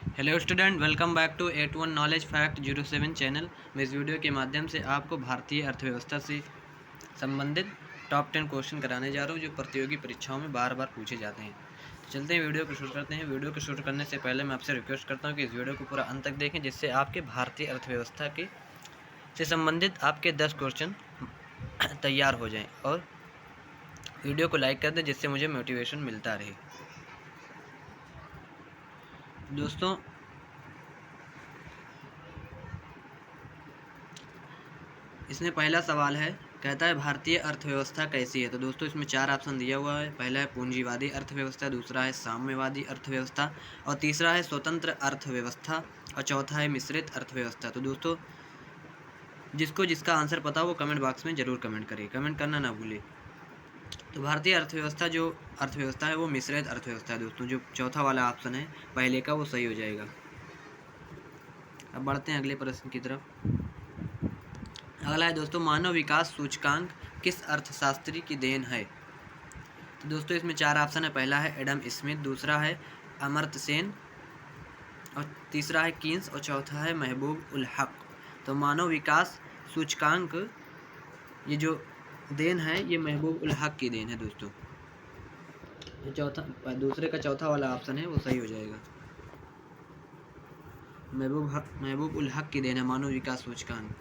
Hello student, welcome back to 81 knowledge fact 07 channel. मैं इस video के माध्यम से आपको भारतीय अर्थव्यवस्था से संबंधित टॉप 10 क्वेश्चन कराने जा रहा हूँ जो प्रतियोगी परीक्षाओं में बार बार पूछे जाते हैं। तो चलते हैं वीडियो को शुरू करते हैं। वीडियो को शुरू करने से पहले मैं आपसे रिक्वेस्ट करता हूँ कि इस वीडियो को पूरा अंत तक देखें, जिससे आपके भारतीय अर्थव्यवस्था के से संबंधित आपके 10 क्वेश्चन तैयार हो जाएँ, और वीडियो को लाइक कर दें जिससे मुझे मोटिवेशन मिलता रहे। दोस्तों, इसमें पहला सवाल है, कहता है भारतीय अर्थव्यवस्था कैसी है। तो दोस्तों, इसमें 4 ऑप्शन दिया हुआ है। पहला है पूंजीवादी अर्थव्यवस्था, दूसरा है साम्यवादी अर्थव्यवस्था, और तीसरा है स्वतंत्र अर्थव्यवस्था, और चौथा है मिश्रित अर्थव्यवस्था। तो दोस्तों, जिसको जिसका आंसर पता हो वो कमेंट बॉक्स में ज़रूर कमेंट करें, कमेंट करना ना भूलें। तो भारतीय अर्थव्यवस्था है वो मिश्रित अर्थव्यवस्था है दोस्तों। जो चौथा वाला ऑप्शन है पहले का, वो सही हो जाएगा। अब बढ़ते हैं अगले प्रश्न की तरफ। अगला है दोस्तों, मानव विकास सूचकांक किस अर्थशास्त्री की देन है। तो दोस्तों, इसमें 4 ऑप्शन है। पहला है एडम स्मिथ, दूसरा है अमर्त्य सेन, और तीसरा है कीन्स, और चौथा है महबूब उल हक। तो मानव विकास सूचकांक, ये जो देन है ये महबूब उल हक की देन है दोस्तों। दूसरे का चौथा वाला ऑप्शन है वो सही हो जाएगा। महबूब उल हक की देन है मानव विकास सूचकांक।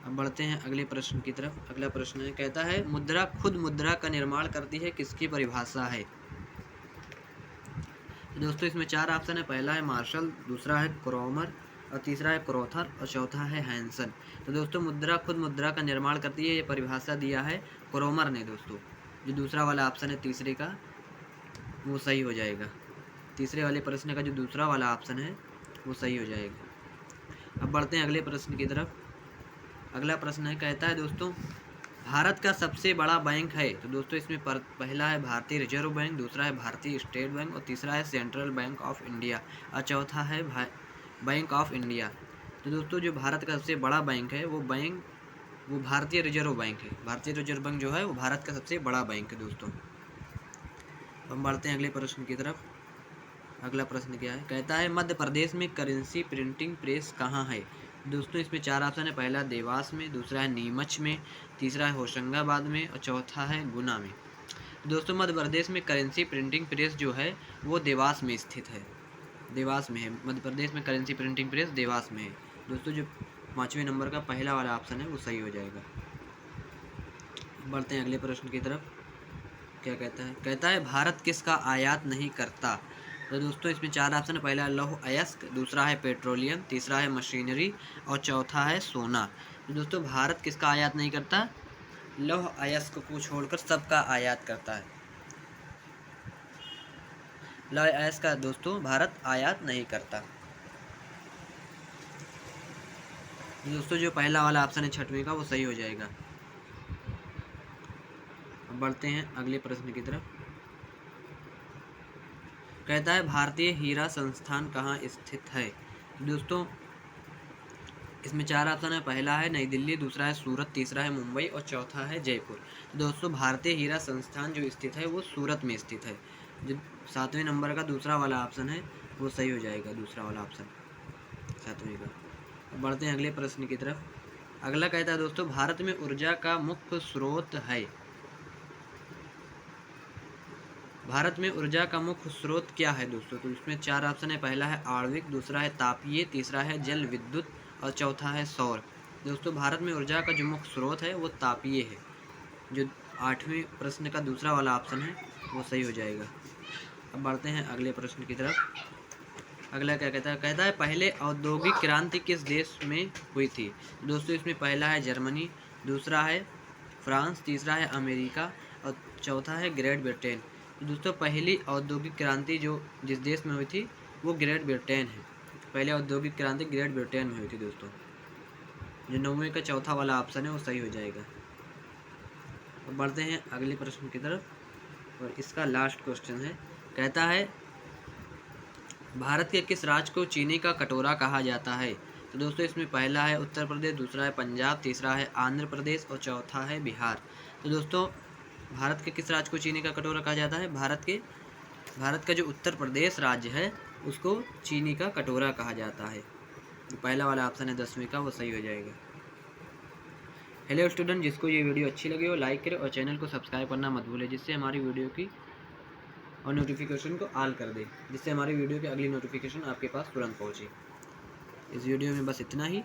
अब बढ़ते हैं अगले प्रश्न की तरफ। अगला प्रश्न है, कहता है मुद्रा खुद मुद्रा का निर्माण करती है, किसकी परिभाषा है। तो दोस्तों, इसमें 4 ऑप्शन है। पहला है मार्शल, दूसरा है क्रोमर, और तीसरा है क्रोथर, और चौथा है हैंसन। तो दोस्तों, मुद्रा खुद मुद्रा का निर्माण करती है, ये परिभाषा दिया है क्रोमर ने दोस्तों। जो दूसरा वाला ऑप्शन है तीसरे का, वो सही हो जाएगा। तीसरे वाले प्रश्न का जो दूसरा वाला ऑप्शन है वो सही हो जाएगा। अब बढ़ते हैं अगले प्रश्न की तरफ। अगला प्रश्न है, कहता है दोस्तों भारत का सबसे बड़ा बैंक है। तो दोस्तों, इसमें पहला है भारतीय रिजर्व बैंक, दूसरा है भारतीय स्टेट बैंक, और तीसरा है सेंट्रल बैंक ऑफ इंडिया, और चौथा है बैंक ऑफ इंडिया। तो दोस्तों, जो भारत का सबसे बड़ा बैंक है वो भारतीय रिजर्व बैंक है। भारतीय रिजर्व बैंक जो है वो भारत का सबसे बड़ा बैंक है दोस्तों। हम बढ़ते हैं अगले प्रश्न की तरफ। अगला प्रश्न क्या है, कहता है मध्य प्रदेश में करेंसी प्रिंटिंग प्रेस कहाँ है। दोस्तों, इसमें 4 ऑप्शन है। पहला देवास में, दूसरा है नीमच में, तीसरा है होशंगाबाद में, और चौथा है गुना में। दोस्तों, मध्य प्रदेश में करेंसी प्रिंटिंग प्रेस जो है वो देवास में स्थित है। देवास में है मध्य प्रदेश में करेंसी प्रिंटिंग प्रेस, देवास में है दोस्तों। जो 5वें नंबर का पहला वाला ऑप्शन है वो सही हो जाएगा। बढ़ते हैं अगले प्रश्न की तरफ। क्या कहता है, कहता है भारत किसका आयात नहीं करता। तो दोस्तों, इसमें 4 ऑप्शन है। पहला लौह अयस्क, दूसरा है पेट्रोलियम, तीसरा है मशीनरी, और चौथा है सोना। तो दोस्तों, भारत किसका आयात नहीं करता। लौह अयस्क को छोड़कर सबका आयात करता है। लौह अयस्क का दोस्तों भारत आयात नहीं करता। दोस्तों, जो पहला वाला ऑप्शन है 6वें का, वो सही हो जाएगा। अब बढ़ते हैं अगले प्रश्न की तरफ। कहता है भारतीय हीरा संस्थान कहाँ स्थित है। दोस्तों, इसमें 4 ऑप्शन है। पहला है नई दिल्ली, दूसरा है सूरत, तीसरा है मुंबई, और चौथा है जयपुर। दोस्तों, भारतीय हीरा संस्थान जो स्थित है वो सूरत में स्थित है। जो 7वें नंबर का दूसरा वाला ऑप्शन है वो सही हो जाएगा, दूसरा वाला ऑप्शन 7वें का। अब बढ़ते हैं अगले प्रश्न की तरफ। अगला कहता है दोस्तों भारत में ऊर्जा का मुख्य स्रोत है। भारत में ऊर्जा का मुख्य स्रोत क्या है दोस्तों। तो इसमें 4 ऑप्शन है। पहला है आणविक, दूसरा है तापीय, तीसरा है जल विद्युत, और चौथा है सौर। दोस्तों, भारत में ऊर्जा का जो मुख्य स्रोत है वो तापीय है। जो 8वें प्रश्न का दूसरा वाला ऑप्शन है वो सही हो जाएगा। अब बढ़ते हैं अगले प्रश्न की तरफ। अगला क्या कहता है, कहता है पहले औद्योगिक क्रांति किस देश में हुई थी। दोस्तों, इसमें पहला है जर्मनी, दूसरा है फ्रांस, तीसरा है अमेरिका, और चौथा है ग्रेट ब्रिटेन। तो दोस्तों, पहली औद्योगिक क्रांति जो जिस देश में हुई थी वो ग्रेट ब्रिटेन है। पहले औद्योगिक क्रांति ग्रेट ब्रिटेन में हुई थी दोस्तों। जो 9वें का चौथा वाला ऑप्शन है वो सही हो जाएगा। अब बढ़ते हैं अगले प्रश्न की तरफ, और इसका लास्ट क्वेश्चन है। कहता है भारत के किस राज्य को चीनी का कटोरा कहा जाता है। तो दोस्तों, इसमें पहला है उत्तर प्रदेश, दूसरा है पंजाब, तीसरा है आंध्र प्रदेश, और चौथा है बिहार। तो दोस्तों, भारत के किस राज्य को चीनी का कटोरा कहा जाता है। भारत के भारत का जो उत्तर प्रदेश राज्य है उसको चीनी का कटोरा कहा जाता है। तो पहला वाला ऑप्शन है 10वीं का, वो सही हो जाएगा। हेलो स्टूडेंट, जिसको ये वीडियो अच्छी लगी हो लाइक करें और चैनल को सब्सक्राइब करना मत भूलें, जिससे हमारी वीडियो की और नोटिफिकेशन को ऑल कर दे, जिससे हमारी वीडियो की अगली नोटिफिकेशन आपके पास तुरंत पहुँचे। इस वीडियो में बस इतना ही।